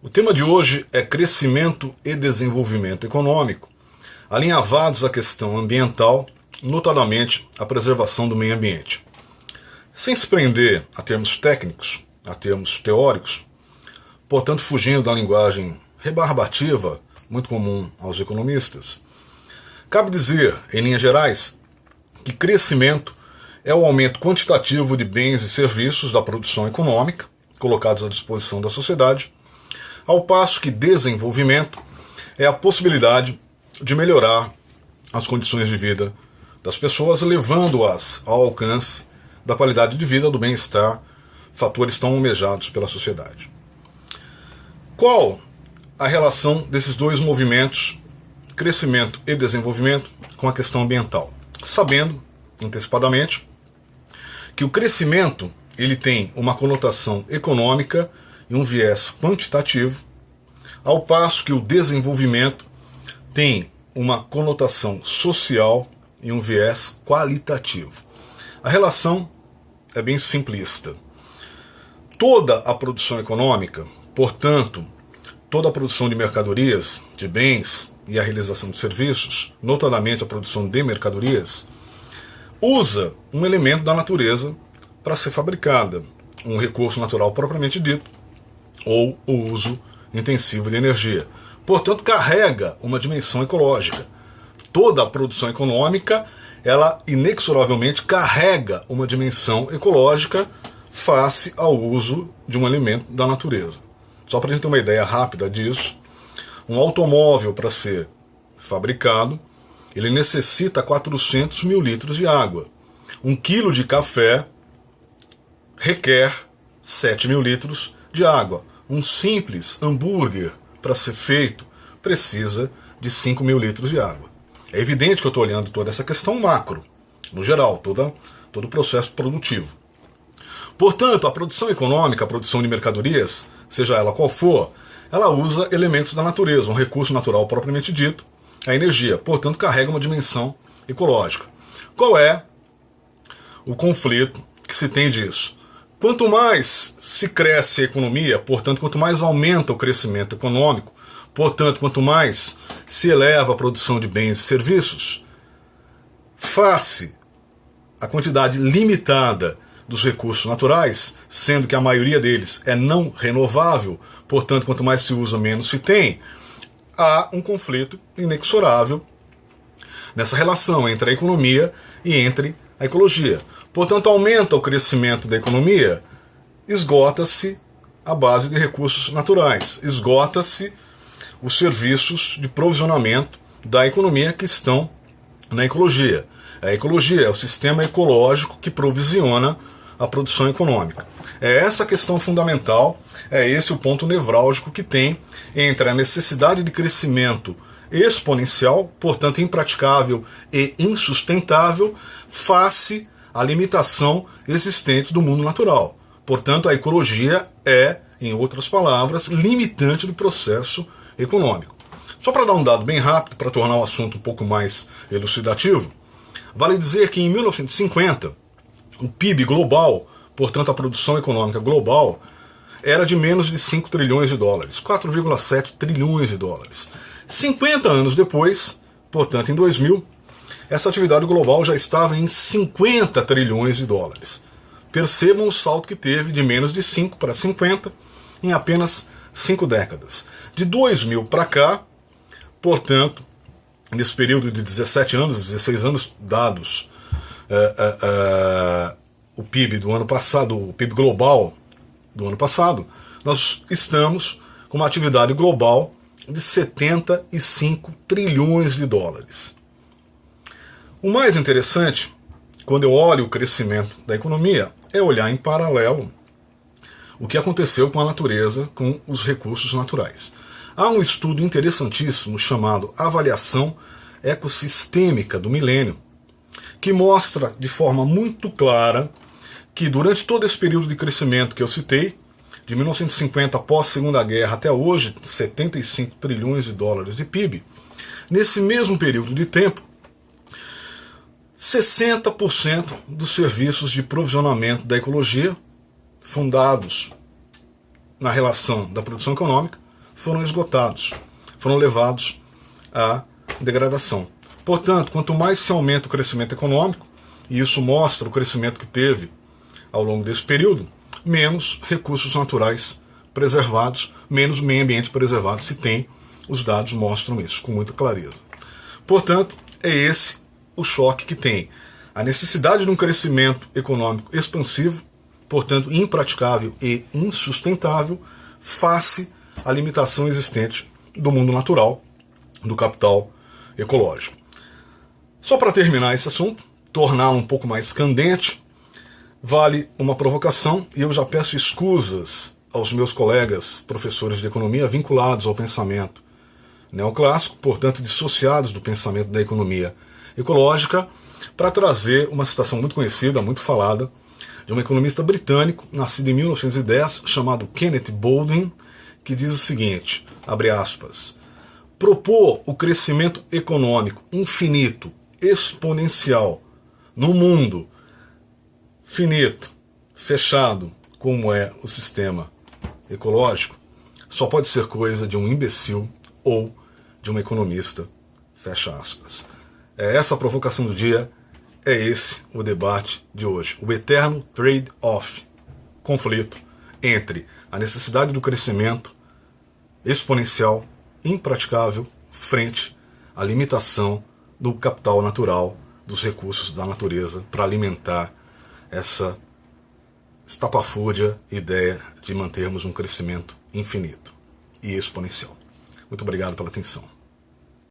O tema de hoje é crescimento e desenvolvimento econômico, alinhavados à questão ambiental, notadamente a preservação do meio ambiente. Sem se prender a termos técnicos, a termos teóricos, portanto fugindo da linguagem rebarbativa, muito comum aos economistas, cabe dizer, em linhas gerais, que crescimento é o aumento quantitativo de bens e serviços da produção econômica, colocados à disposição da sociedade, ao passo que desenvolvimento é a possibilidade de melhorar as condições de vida das pessoas, levando-as ao alcance da qualidade de vida, do bem-estar, fatores tão almejados pela sociedade. Qual a relação desses dois movimentos, crescimento e desenvolvimento, com a questão ambiental? Sabendo, antecipadamente, que o crescimento ele tem uma conotação econômica e um viés quantitativo, ao passo que o desenvolvimento tem uma conotação social e um viés qualitativo. A relação é bem simplista. Toda a produção econômica, portanto, toda a produção de mercadorias, de bens e a realização de serviços, notadamente a produção de mercadorias, usa um elemento da natureza para ser fabricada, um recurso natural propriamente dito, ou o uso intensivo de energia. Portanto, carrega uma dimensão ecológica. Toda a produção econômica, ela inexoravelmente carrega uma dimensão ecológica face ao uso de um elemento da natureza. Só para a gente ter uma ideia rápida disso, um automóvel para ser fabricado, ele necessita 400 mil litros de água. 1 quilo de café requer 7 mil litros de água. Um simples hambúrguer, para ser feito, precisa de 5 mil litros de água. É evidente que eu estou olhando toda essa questão macro, no geral, todo o processo produtivo. Portanto, a produção econômica, a produção de mercadorias, seja ela qual for, ela usa elementos da natureza, um recurso natural propriamente dito, a energia. Portanto, carrega uma dimensão ecológica. Qual é o conflito que se tem disso? Quanto mais se cresce a economia, portanto, quanto mais aumenta o crescimento econômico, portanto, quanto mais se eleva a produção de bens e serviços, face à quantidade limitada dos recursos naturais, sendo que a maioria deles é não renovável, portanto, quanto mais se usa, menos se tem, há um conflito inexorável nessa relação entre a economia e entre a ecologia. Portanto, aumenta o crescimento da economia, esgota-se a base de recursos naturais, esgota-se os serviços de provisionamento da economia que estão na ecologia. A ecologia é o sistema ecológico que provisiona a produção econômica. É essa a questão fundamental, é esse o ponto nevrálgico que tem entre a necessidade de crescimento exponencial, portanto impraticável e insustentável, face à limitação existente do mundo natural. Portanto, a ecologia é, em outras palavras, limitante do processo econômico. Só para dar um dado bem rápido, para tornar o assunto um pouco mais elucidativo, vale dizer que em 1950, o PIB global, portanto a produção econômica global, era de menos de 5 trilhões de dólares, 4,7 trilhões de dólares. 50 anos depois, portanto em 2000, essa atividade global já estava em 50 trilhões de dólares. Percebam o salto que teve de menos de 5 para 50 em apenas 5 décadas. De 2000 para cá, portanto, nesse período de 17 anos, 16 anos dados o PIB do ano passado, o PIB global do ano passado, nós estamos com uma atividade global de 75 trilhões de dólares. O mais interessante, quando eu olho o crescimento da economia, é olhar em paralelo o que aconteceu com a natureza, com os recursos naturais. Há um estudo interessantíssimo chamado Avaliação Ecossistêmica do Milênio, que mostra de forma muito clara que durante todo esse período de crescimento que eu citei, de 1950 após a Segunda Guerra até hoje, 75 trilhões de dólares de PIB, nesse mesmo período de tempo, 60% dos serviços de provisionamento da ecologia, fundados na relação da produção econômica, foram esgotados, foram levados à degradação. Portanto, quanto mais se aumenta o crescimento econômico, e isso mostra o crescimento que teve ao longo desse período, menos recursos naturais preservados, menos meio ambiente preservado se tem. Os dados mostram isso com muita clareza. Portanto, é esse o choque que tem. A necessidade de um crescimento econômico expansivo, portanto impraticável e insustentável, face à limitação existente do mundo natural, do capital ecológico. Só para terminar esse assunto, torná-lo um pouco mais candente, vale uma provocação, e eu já peço escusas aos meus colegas professores de economia vinculados ao pensamento neoclássico, portanto dissociados do pensamento da economia ecológica, para trazer uma citação muito conhecida, muito falada, de um economista britânico, nascido em 1910, chamado Kenneth Baldwin, que diz o seguinte, abre aspas, propor o crescimento econômico infinito, exponencial, no mundo finito, fechado, como é o sistema ecológico, só pode ser coisa de um imbecil ou de um economista, fecha aspas. É essa a provocação do dia, é esse o debate de hoje. O eterno trade-off, conflito entre a necessidade do crescimento exponencial, impraticável, frente à limitação do capital natural, dos recursos da natureza, para alimentar essa estapafúrdia ideia de mantermos um crescimento infinito e exponencial. Muito obrigado pela atenção.